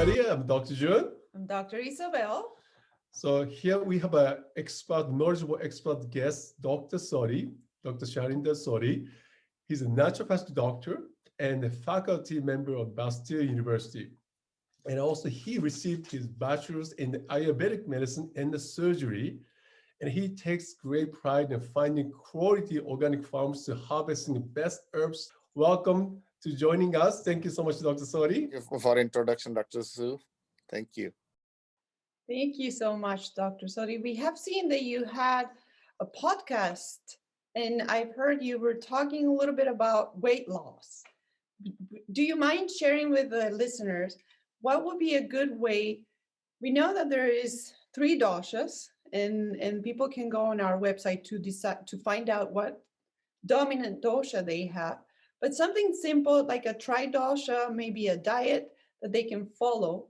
everybody. I'm Dr. Jun. I'm Dr. Isabel. So here we have a knowledgeable expert guest, Dr. Sodhi, Dr. Shailinder Sodhi. He's a naturopathic doctor and a faculty member of Bastille University. And also he received his bachelor's in Ayurvedic medicine and the surgery. And he takes great pride in finding quality organic farms to harvesting the best herbs. Welcome to joining us. Thank you so much, Dr. Sodhi. Thank you for introduction, Dr. Su. Thank you. Thank you so much, Dr. Sodhi. We have seen that you had a podcast, and I've heard you were talking a little bit about weight loss. Do you mind sharing with the listeners what would be a good way? We know that there is 3 doshas, and people can go on our website to decide to find out what dominant dosha they have. But something simple like a tri-dosha, maybe a diet that they can follow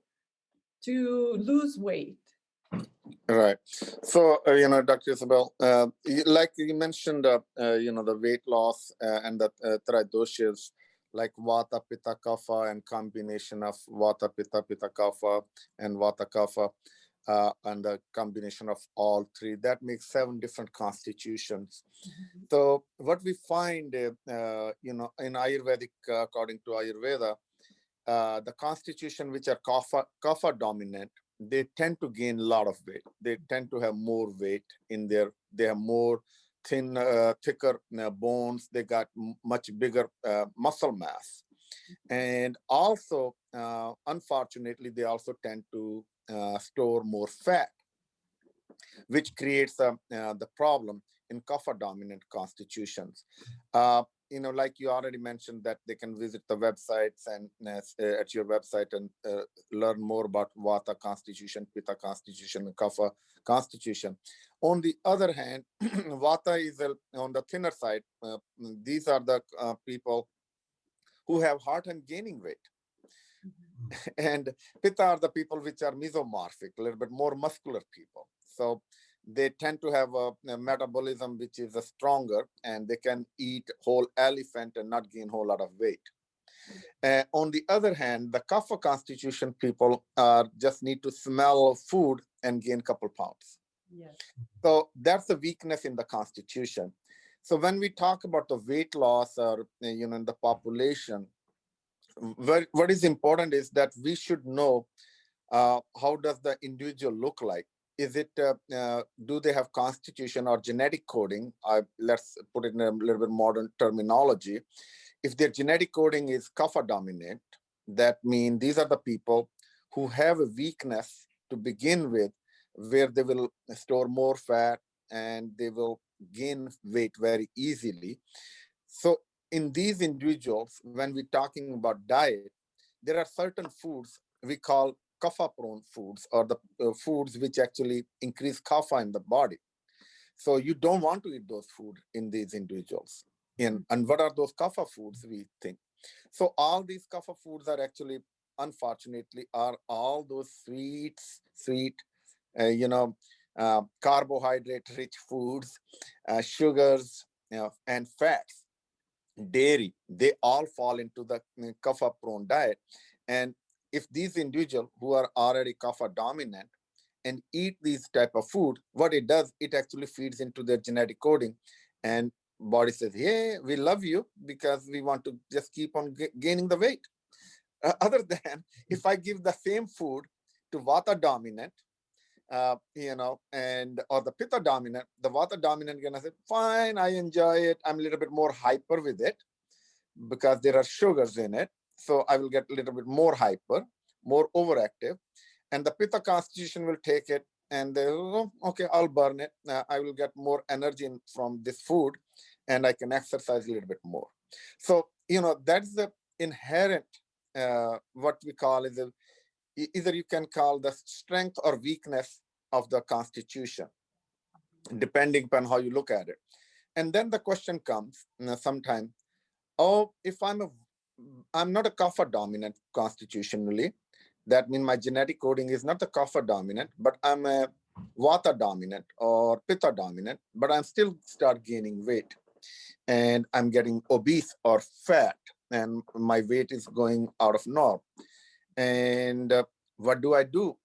to lose weight. Right. So, Dr. Isabel, like you mentioned, the weight loss and the tridoshas, like Vata, Pitta, Kapha, and combination of Vata, Pitta, Pitta, Kapha, and Vata, Kapha, and the combination of all 3, that makes 7 different constitutions. Mm-hmm. So what we find, in Ayurvedic, according to Ayurveda, the constitution which are kapha dominant, they tend to gain a lot of weight. They tend to have more weight in their, they have more thicker bones. They got much bigger muscle mass. And also, unfortunately, they also tend to store more fat, which creates the problem in kapha dominant constitutions. Like you already mentioned, that they can visit the websites and at your website and learn more about Vata constitution, Pitta constitution, and Kapha constitution. On the other hand, Vata is on the thinner side. These are the people who have hard time gaining weight. Mm-hmm. And Pitta are the people which are mesomorphic, a little bit more muscular people. So they tend to have a metabolism which is stronger, and they can eat whole elephant and not gain a whole lot of weight. On the other hand, the Kapha constitution people just need to smell food and gain a couple pounds. Yes. So that's the weakness in the constitution. So when we talk about the weight loss or, in the population, what is important is that we should know how does the individual look like. Is it, do they have constitution or genetic coding? Let's put it in a little bit modern terminology. If their genetic coding is kapha dominant, that means these are the people who have a weakness to begin with, where they will store more fat and they will gain weight very easily. So in these individuals, when we're talking about diet, there are certain foods we call kapha prone foods, or the foods which actually increase kapha in the body. So you don't want to eat those food in these individuals. And what are those kapha foods we think? So all these kapha foods are actually, unfortunately, are all those sweet, carbohydrate rich foods, sugars, and fats, dairy. They all fall into the kapha prone diet. And if these individuals who are already kapha dominant and eat these type of food, what it does, it actually feeds into their genetic coding, and body says, yeah, we love you because we want to just keep on gaining the weight. Other than if I give the same food to Vata dominant, and or the Pitta dominant, the Vata dominant gonna say, fine, I enjoy it. I'm a little bit more hyper with it because there are sugars in it. So I will get a little bit more hyper, more overactive. And the Pitta constitution will take it and they will, okay, I'll burn it. I will get more energy from this food and I can exercise a little bit more. So, that's the inherent, what we call is either you can call the strength or weakness of the constitution, depending upon how you look at it. And then the question comes sometime, if I'm not a kapha dominant constitutionally, that means my genetic coding is not the kapha dominant, but I'm a vata dominant or pitta dominant, but I'm still start gaining weight and I'm getting obese or fat and my weight is going out of norm. And what do I do?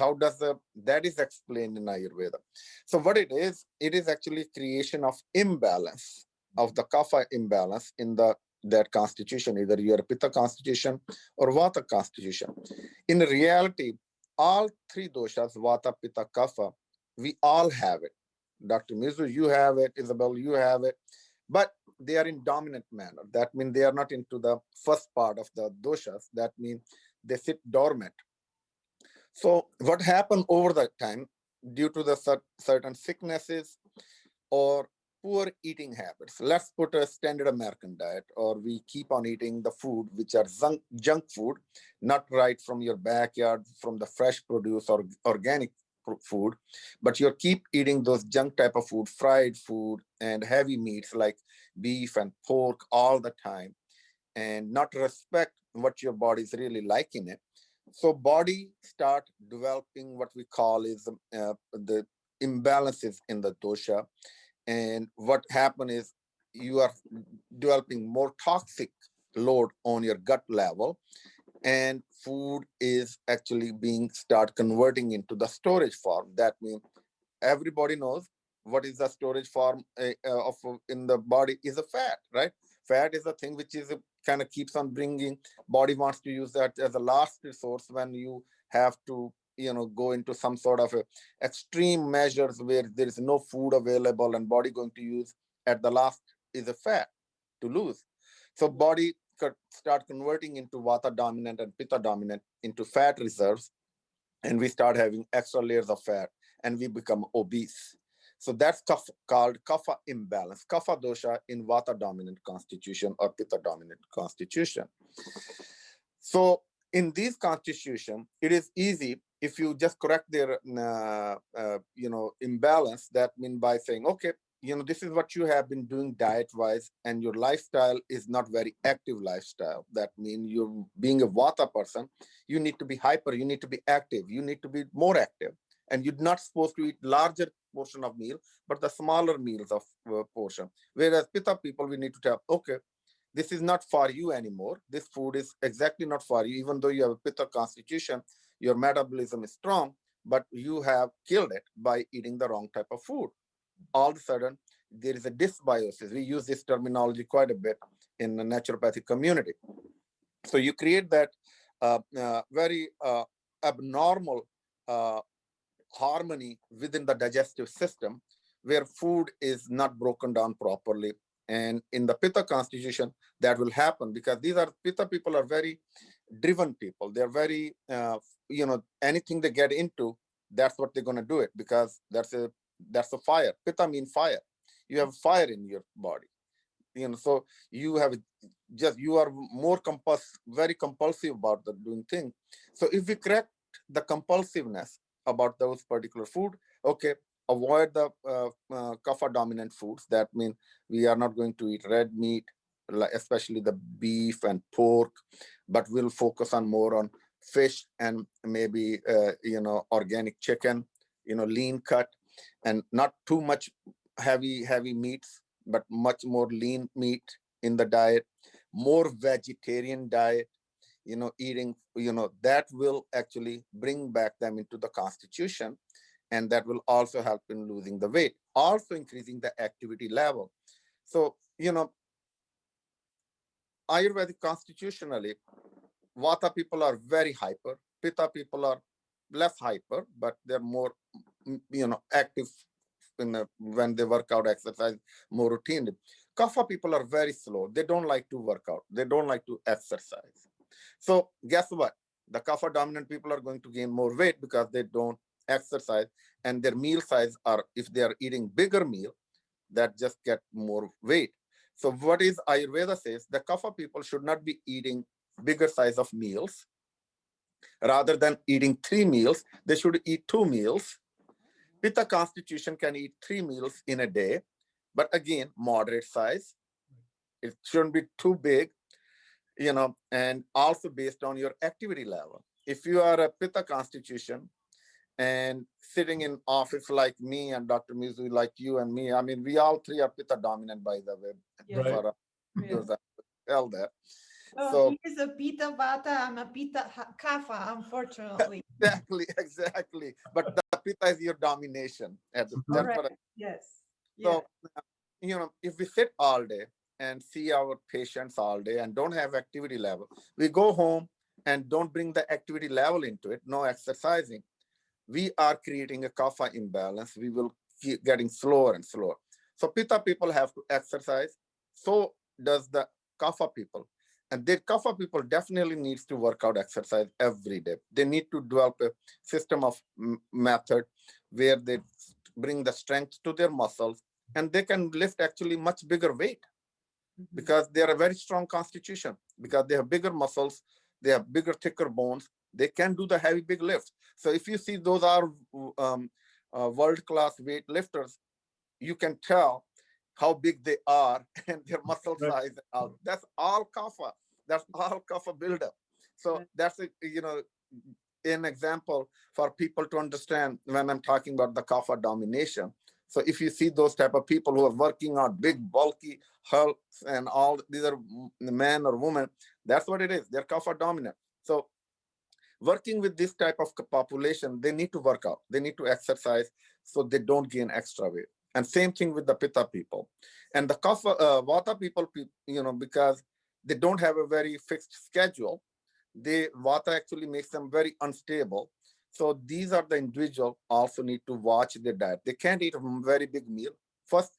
How does that is explained in Ayurveda. So what it is actually creation of imbalance, of the kapha imbalance in that constitution, either your pitta constitution or vata constitution. In reality, all three doshas, vata, pitta, kapha, we all have it. Dr. Mizu, you have it. Isabel, you have it. But they are in dominant manner. That means they are not into the first part of the doshas. That means they sit dormant. So what happened over the time due to the certain sicknesses or poor eating habits? Let's put a standard American diet, or we keep on eating the food which are junk food, not right from your backyard, from the fresh produce or organic food, but you keep eating those junk type of food, fried food and heavy meats like beef and pork all the time, and not respect what your body is really liking it. So body start developing what we call is the imbalances in the dosha. And what happen is you are developing more toxic load on your gut level, and food is actually being start converting into the storage form. That means everybody knows what is the storage form of in the body is a fat, right? Fat is a thing which is kind of keeps on bringing. Body wants to use that as a last resource when you have to go into some sort of extreme measures where there is no food available, and body going to use at the last is a fat to lose. So body could start converting into vata dominant and pitta dominant into fat reserves, and we start having extra layers of fat, and we become obese. So that's called kapha imbalance, kapha dosha in vata dominant constitution or pitta dominant constitution. So in this constitution, it is easy if you just correct their imbalance. That means by saying, okay, this is what you have been doing diet wise, and your lifestyle is not very active lifestyle. That means you're being a vata person, you need to be hyper, you need to be active, you need to be more active, and you're not supposed to eat larger portion of meal, but the smaller meals of portion. Whereas pitta people, we need to tell, okay, this is not for you anymore. This food is exactly not for you. Even though you have a pitta constitution, your metabolism is strong, but you have killed it by eating the wrong type of food. All of a sudden, there is a dysbiosis. We use this terminology quite a bit in the naturopathic community. So you create that very abnormal harmony within the digestive system, where food is not broken down properly. And in the pitta constitution, that will happen because these are pitta people are very driven people. They're very, anything they get into, that's what they're going to do it, because that's a fire. Pitta means fire. You have fire in your body. So you are more very compulsive about the doing thing. So if we correct the compulsiveness about those particular food, okay, avoid the kapha dominant foods. That means we are not going to eat red meat, especially the beef and pork, but we'll focus on more on fish and maybe organic chicken, lean cut, and not too much heavy meats, but much more lean meat in the diet, more vegetarian diet, eating, that will actually bring back them into the constitution, and that will also help in losing the weight, also increasing the activity level. So, Ayurvedic constitutionally, Vata people are very hyper, Pitta people are less hyper, but they're more, active when they work out, exercise more routinely. Kapha people are very slow. They don't like to work out. They don't like to exercise. So guess what? The kapha dominant people are going to gain more weight because they don't exercise, and their meal size are, if they are eating bigger meal, that just get more weight. So what is Ayurveda says, the kapha people should not be eating bigger size of meals. Rather than eating 3 meals, they should eat 2 meals. Pitta constitution can eat 3 meals in a day, but again, moderate size. It shouldn't be too big, and also based on your activity level. If you are a Pitta constitution and sitting in office like me and Dr. Mizu, like you and me, I mean, we all three are Pitta dominant, by the way. Yeah. Right. For tell that. Oh, So he is a Pitta Vata. I'm a Pitta Kapha, unfortunately. exactly. But the pitta is your domination. That's Correct. what Yes. so Yes. if we sit all day and see our patients all day and don't have activity level, we go home and don't bring the activity level into it, no exercising, we are creating a kapha imbalance. We will keep getting slower and slower. So pitta people have to exercise. So does the kapha people. And the kapha people definitely needs to work out exercise every day. They need to develop a system of method where they bring the strength to their muscles and they can lift actually much bigger weight because they are a very strong constitution, because they have bigger muscles, they have bigger, thicker bones, they can do the heavy, big lifts. So if you see those are world-class weight lifters, you can tell how big they are and their muscle Right. size. That's all kapha. That's all kapha buildup. So that's an example for people to understand when I'm talking about the kapha domination. So if you see those type of people who are working out big, bulky hulks and all, these are men or women, that's what it is. They're kapha dominant. So working with this type of population, they need to work out. They need to exercise so they don't gain extra weight. And same thing with the pitta people. And the kapha, vata people, because they don't have a very fixed schedule, vata actually makes them very unstable. So these are the individual also need to watch their diet. They can't eat a very big meal. First,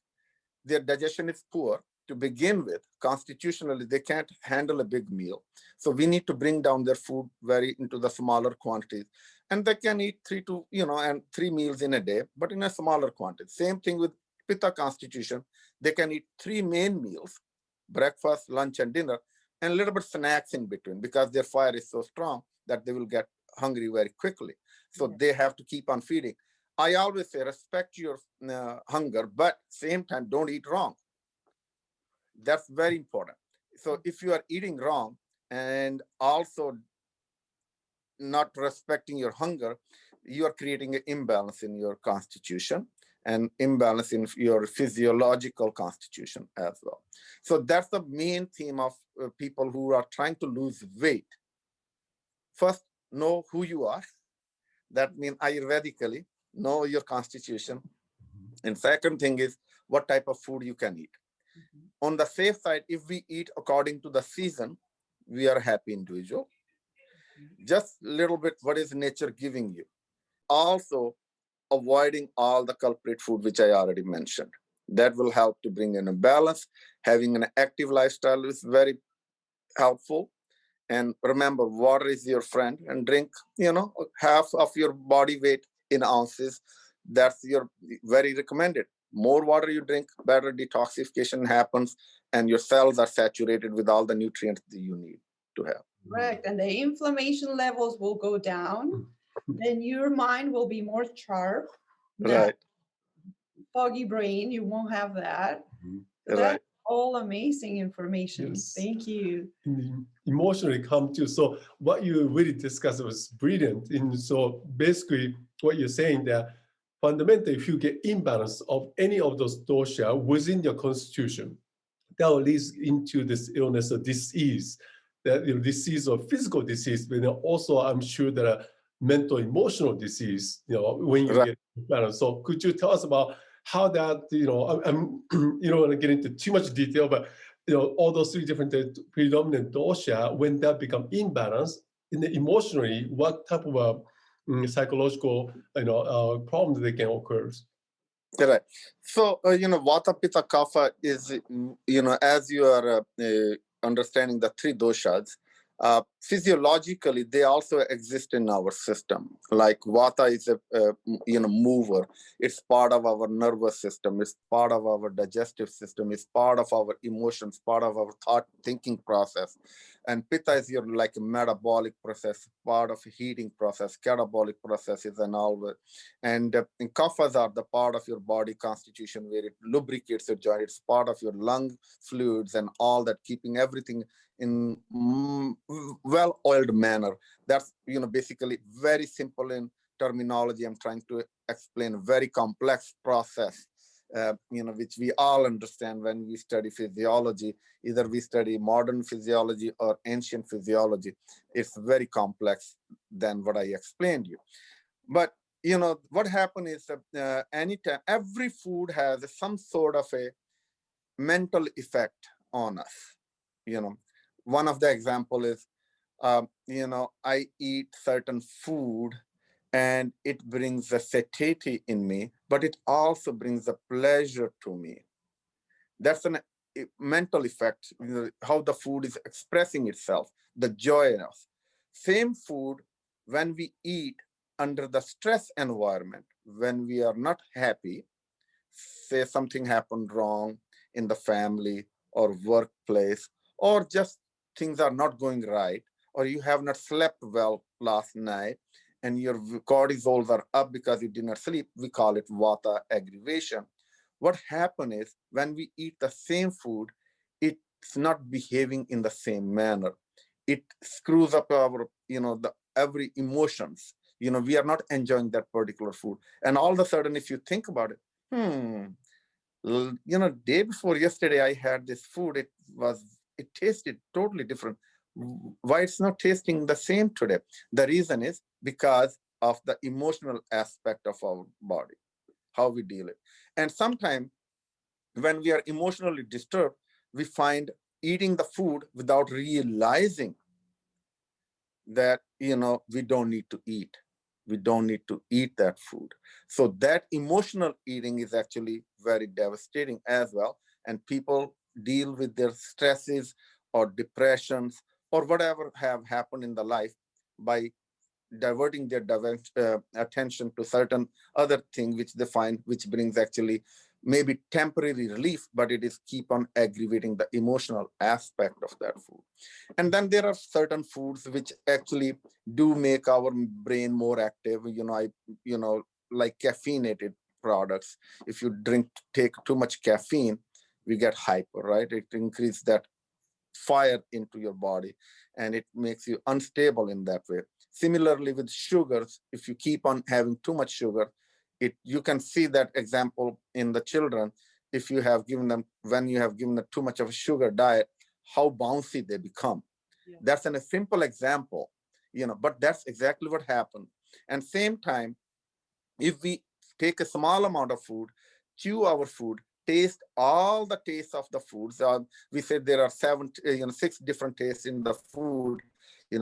their digestion is poor to begin with. Constitutionally, they can't handle a big meal. So we need to bring down their food very into the smaller quantities. And they can eat 3 meals in a day, but in a smaller quantity. Same thing with pitta constitution. They can eat 3 main meals, breakfast, lunch, and dinner, and a little bit snacks in between because their fire is so strong that they will get hungry very quickly. So they have to keep on feeding. I always say respect your hunger, but same time don't eat wrong. That's very important. So if you are eating wrong and also not respecting your hunger, you are creating an imbalance in your constitution and imbalance in your physiological constitution as well. So that's the main theme of people who are trying to lose weight. First, know who you are. That means Ayurvedically, know your constitution. And second thing is what type of food you can eat. On the safe side, if we eat according to the season, we are a happy individual. Just a little bit, what is nature giving you? Also, avoiding all the culprit food, which I already mentioned. That will help to bring in a balance. Having an active lifestyle is very helpful. And remember, water is your friend, and drink, half of your body weight in ounces. That's your very recommended. More water you drink, better detoxification happens, and your cells are saturated with all the nutrients that you need to have. Correct. And the inflammation levels will go down. Then your mind will be more sharp. Right. Foggy brain, you won't have that. So Right. that's all amazing information. Yes. Thank you. Emotionally come too. So what you really discussed was brilliant. And so basically what you're saying that fundamentally, if you get imbalance of any of those dosha within your constitution, that will lead into this illness or disease, that disease or physical disease, but then also I'm sure that a mental emotional disease, when you get imbalance. So could you tell us about how that, I'm you don't want to get into too much detail, but all those 3 different predominant dosha, when that become imbalanced, emotionally, what type of psychological problems they can occur? Right. So, Vata, Pitta, Kapha is, as you are understanding the 3 doshas, physiologically, they also exist in our system. Like Vata is a mover. It's part of our nervous system. It's part of our digestive system. It's part of our emotions, part of our thinking process. And Pitta is your like a metabolic process, part of a heating process, catabolic processes and all. And Kaphas are the part of your body constitution where it lubricates your joint. It's part of your lung fluids and all that, keeping everything in well-oiled manner. That's basically very simple in terminology. I'm trying to explain a very complex process which we all understand when we study physiology. Either we study modern physiology or ancient physiology. It's very complex than what I explained you. But what happened is that anytime, every food has some sort of a mental effect on us. One of the example is, I eat certain food and it brings a satiety in me, but it also brings a pleasure to me. That's a mental effect, how the food is expressing itself, the joy in us. Same food, when we eat under the stress environment, when we are not happy, say something happened wrong in the family or workplace, or just things are not going right, or you have not slept well last night and your cortisols are up because you did not sleep, we call it vata aggravation. What happens is when we eat the same food, it's not behaving in the same manner. It screws up our, the every emotions. We are not enjoying that particular food. And all of a sudden, if you think about it, day before yesterday, I had this food. It tasted totally different. Why it's not tasting the same today? The reason is because of the emotional aspect of our body, how we deal it. And sometimes when we are emotionally disturbed, we find eating the food without realizing that, we don't need to eat. We don't need to eat that food. So that emotional eating is actually very devastating as well. And people deal with their stresses or depressions or whatever have happened in the life by diverting their attention to certain other thing which they find, which brings actually maybe temporary relief, but it is keep on aggravating the emotional aspect of that food. And then there are certain foods which actually do make our brain more active. Like caffeinated products. If you take too much caffeine, we get hyper, right? It increases that fire into your body and it makes you unstable in that way. Similarly with sugars, if you keep on having too much sugar, you can see that example in the children. If you have given them, when you have given them too much of a sugar diet, how bouncy they become. Yeah. That's a simple example, but that's exactly what happened. And same time, if we take a small amount of food, chew our food, taste all the tastes of the foods. We said there are 6 different tastes in the food,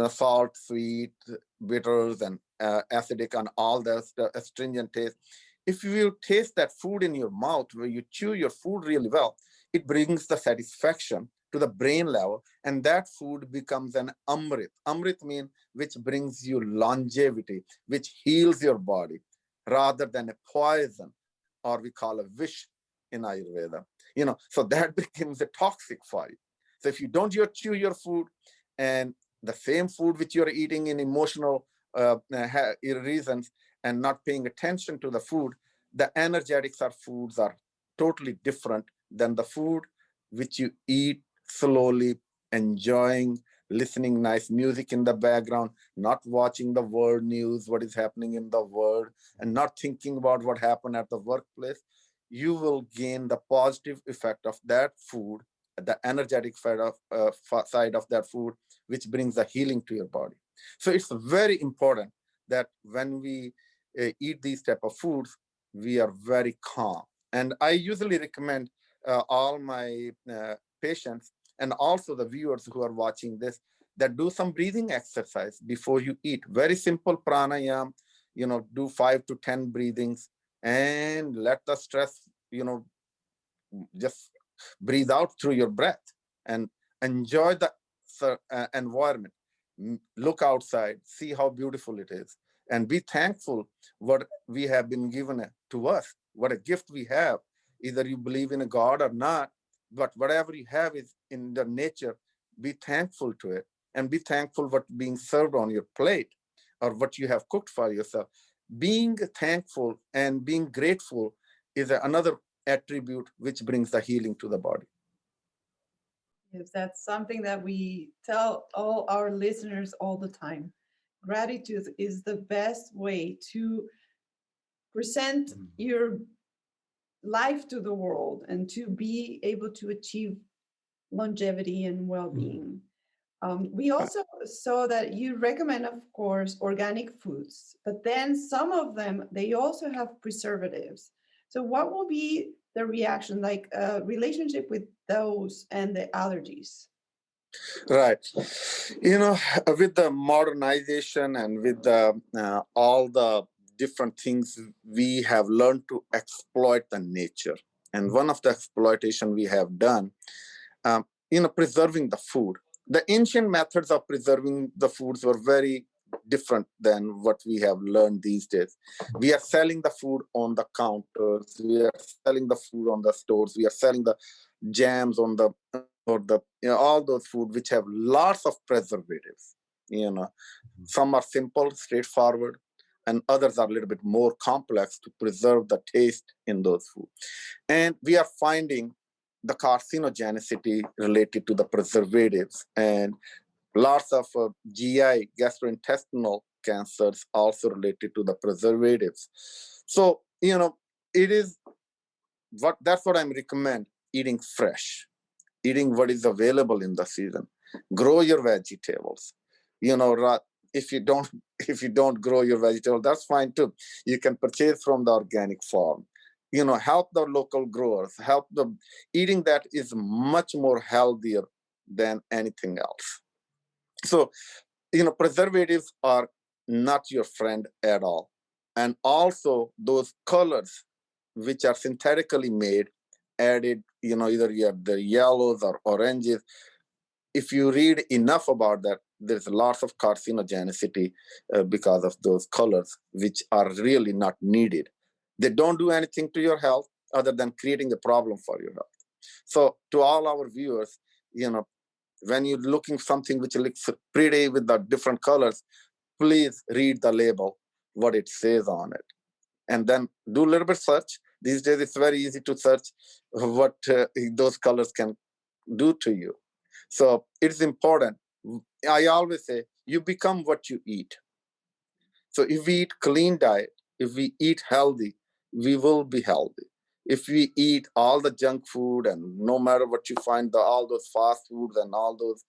salt, sweet, bitters, and acidic, and all the astringent taste. If you taste that food in your mouth, where you chew your food really well, it brings the satisfaction to the brain level, and that food becomes an amrit. Amrit means which brings you longevity, which heals your body, rather than a poison, or we call a wish in Ayurveda. So that becomes a toxic for you. So if you don't chew your food, and the same food which you're eating in emotional reasons and not paying attention to the food, the energetics of foods are totally different than the food which you eat slowly, enjoying, listening nice music in the background, not watching the world news, what is happening in the world, and not thinking about what happened at the workplace. You will gain the positive effect of that food, the energetic side of that food, which brings the healing to your body. So it's very important that when we eat these type of foods, we are very calm. And I usually recommend all my patients and also the viewers who are watching this, that do some breathing exercise before you eat. Very simple pranayam, do 5 to 10 breathings and let the stress, just breathe out through your breath and enjoy the environment. Look outside, see how beautiful it is, and be thankful what we have been given to us, what a gift we have. Either you believe in a God or not, but whatever you have is in the nature, be thankful to it, and be thankful what being served on your plate or what you have cooked for yourself. Being thankful and being grateful is another attribute which brings the healing to the body. Yes, that's something that we tell all our listeners all the time. Gratitude is the best way to present your life to the world and to be able to achieve longevity and well-being. We also saw that you recommend, of course, organic foods, but then some of them, they also have preservatives. So what will be the reaction, like relationship with those and the allergies? Right. You know, with the modernization and with the all the different things, we have learned to exploit the nature. And one of the exploitation we have done, preserving the food. The ancient methods of preserving the foods were very different than what we have learned these days. We are selling the food on the counters. We are selling the food on the stores. We are selling the jams on the or the all those food which have lots of preservatives. Some are simple, straightforward, and others are a little bit more complex to preserve the taste in those food. And we are finding the carcinogenicity related to the preservatives, and lots of GI, gastrointestinal cancers also related to the preservatives. So, it is that's what I'm recommend: eating fresh, eating what is available in the season. Grow your vegetables. If you don't if you don't grow your vegetable, that's fine too. You can purchase from the organic farm. Help the local growers. Help them. Eating that is much more healthier than anything else. So, preservatives are not your friend at all. And also those colors which are synthetically made, added, either you have the yellows or oranges. If you read enough about that, there's lots of carcinogenicity because of those colors, which are really not needed. They don't do anything to your health other than creating a problem for your health. So to all our viewers, when you're looking something which looks pretty with the different colors, please read the label, what it says on it. And then do a little bit search. These days, it's very easy to search what those colors can do to you. So it's important. I always say, you become what you eat. So if we eat clean diet, if we eat healthy, we will be healthy. If we eat all the junk food, and no matter what you find, all those fast foods and all those,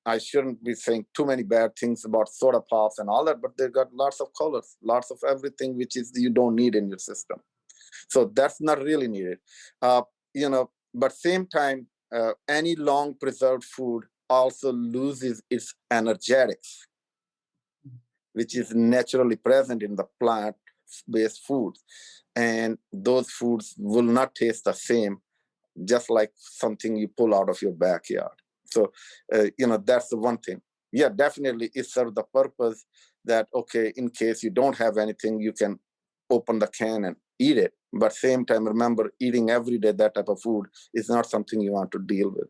I shouldn't be saying too many bad things about soda pops and all that, but they've got lots of colors, lots of everything which is you don't need in your system. So that's not really needed. But same time, any long preserved food also loses its energetics, which is naturally present in the plant-based foods. And those foods will not taste the same, just like something you pull out of your backyard. So, that's the one thing. Yeah, definitely it serves the purpose that, okay, in case you don't have anything, you can open the can and eat it. But same time, remember, eating every day that type of food is not something you want to deal with.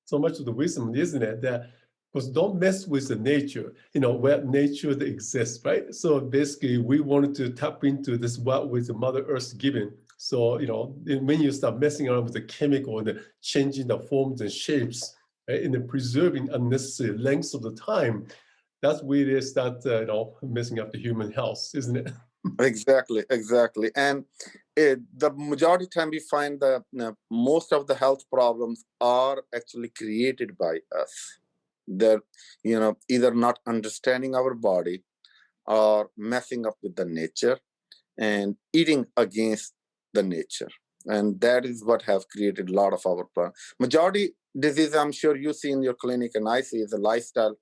So much of the wisdom, isn't it? That because don't mess with the nature, where nature exists, right? So basically, we wanted to tap into this what with the Mother Earth given. So, when you start messing around with the chemical and the changing the forms and shapes, right, and then preserving unnecessary lengths of the time, that's where they start, messing up the human health, isn't it? Exactly. And the majority of time we find that most of the health problems are actually created by us. They're, either not understanding our body or messing up with the nature and eating against the nature. And that is what have created a lot of our problems. Majority disease, I'm sure you see in your clinic and I see, is a lifestyle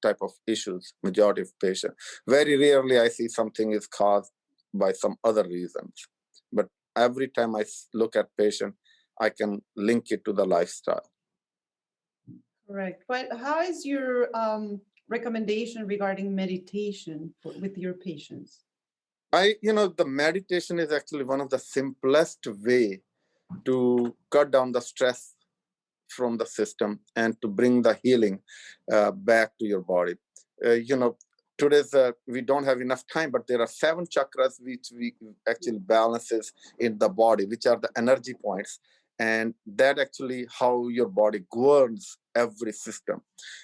type of issues, majority of patients. Very rarely I see something is caused by some other reasons. But every time I look at patient, I can link it to the lifestyle. Correct. But how is your recommendation regarding meditation with your patients? The meditation is actually one of the simplest way to cut down the stress from the system and to bring the healing back to your body. Today's we don't have enough time, but there are 7 chakras which we actually balances in the body, which are the energy points. And that actually how your body governs every system.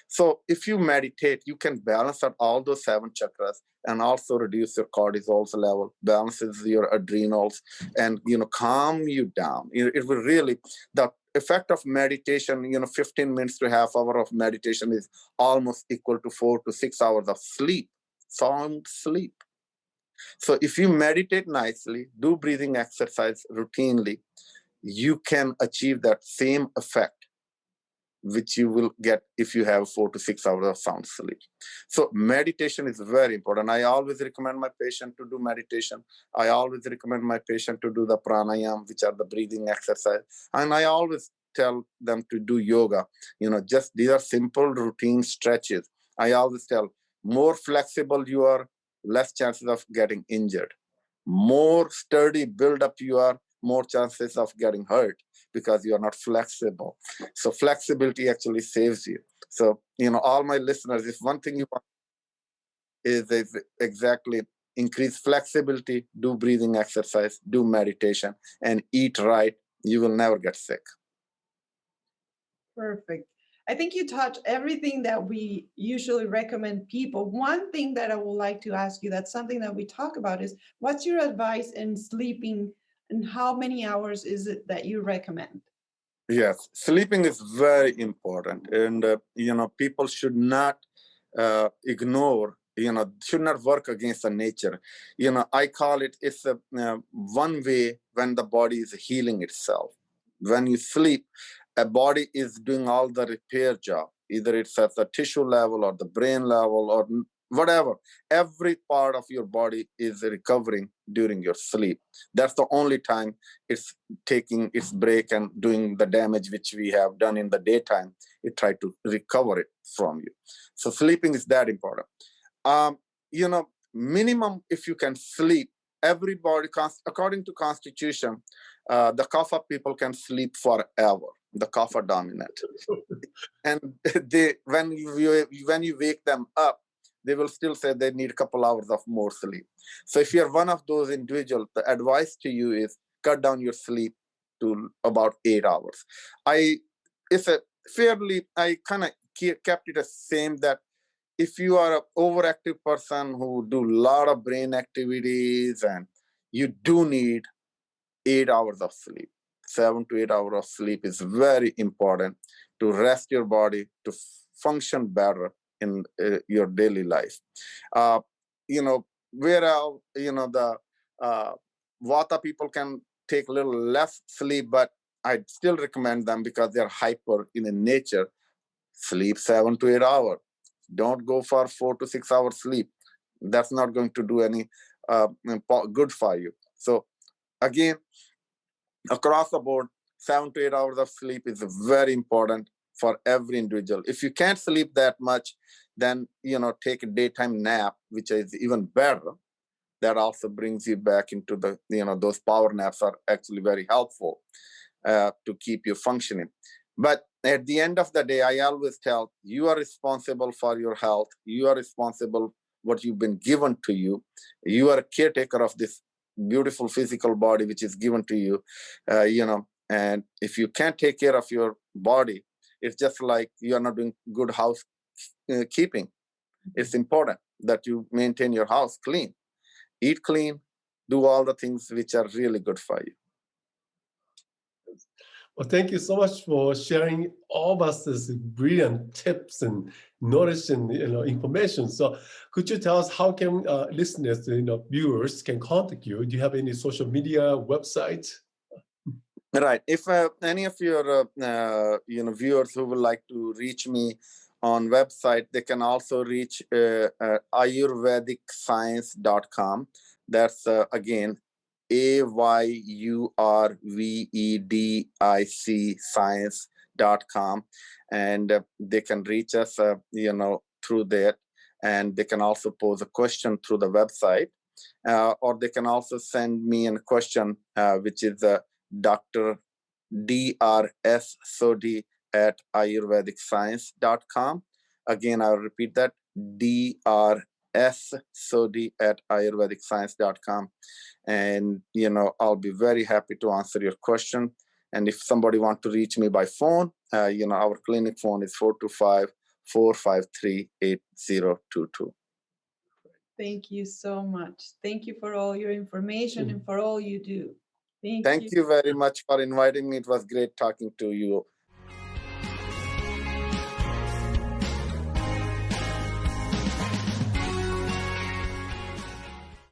So if you meditate, you can balance out all those 7 chakras and also reduce your cortisol level, balances your adrenals, and calm you down. It will really, the effect of meditation, 15 minutes to half hour of meditation is almost equal to 4 to 6 hours of sleep, sound sleep. So if you meditate nicely, do breathing exercise routinely, you can achieve that same effect which you will get if you have 4 to 6 hours of sound sleep. So meditation is very important. I always recommend my patient to do meditation. I always recommend my patient to do the pranayam, which are the breathing exercise. And I always tell them to do yoga. Just these are simple routine stretches. I always tell, more flexible you are, less chances of getting injured. More sturdy build up you are, more chances of getting hurt because you are not flexible. So flexibility actually saves you. So, all my listeners, if one thing you want is exactly increase flexibility, do breathing exercise, do meditation, and eat right, you will never get sick. Perfect. I think you touch everything that we usually recommend people. One thing that I would like to ask you, that's something that we talk about, is what's your advice in sleeping and how many hours is it that you recommend? Yes, sleeping is very important. And, people should not ignore, should not work against the nature. I call it's a one way when the body is healing itself. When you sleep, a body is doing all the repair job. Either it's at the tissue level or the brain level or whatever. Every part of your body is recovering during your sleep. That's the only time it's taking its break and doing the damage which we have done in the daytime. It try to recover it from you. So sleeping is that important. Minimum, if you can sleep, everybody, according to Constitution, the Kapha people can sleep forever, the Kapha dominant. And when you wake them up, they will still say they need a couple hours of more sleep. So if you're one of those individuals, the advice to you is cut down your sleep to about 8 hours. I kind of kept it the same, that if you are an overactive person who do a lot of brain activities, and you do need 8 hours of sleep. 7 to 8 hours of sleep is very important to rest your body, to function better in your daily life. Whereas, the Vata people can take a little less sleep, but I still recommend them because they're hyper in nature. Sleep 7 to 8 hours. Don't go for 4 to 6 hours sleep. That's not going to do any good for you. So again, across the board, 7 to 8 hours of sleep is very important for every individual. If you can't sleep that much, then take a daytime nap, which is even better. That also brings you back into the those power naps are actually very helpful to keep you functioning. But at the end of the day, I always tell you are responsible for your health. You are responsible what you've been given to you. You are a caretaker of this beautiful physical body which is given to you. And if you can't take care of your body, it's just like you are not doing good housekeeping. It's important that you maintain your house clean, eat clean, do all the things which are really good for you. Well, thank you so much for sharing all of us this brilliant tips and knowledge and information. So, could you tell us how can listeners, viewers, can contact you? Do you have any social media website? Right. If any of your viewers who would like to reach me on website, they can also reach ayurvedicscience.com. That's again AYURVEDIC science.com, and they can reach us through that, and they can also pose a question through the website, or they can also send me a question which is Dr. Drs Sodhi at ayurvedicscience.com. Again, I'll repeat that, Drs Sodhi at ayurvedicscience.com. And, I'll be very happy to answer your question. And if somebody wants to reach me by phone, our clinic phone is 425-453-8022. Thank you so much. Thank you for all your information and for all you do. Thank you very much for inviting me. It was great talking to you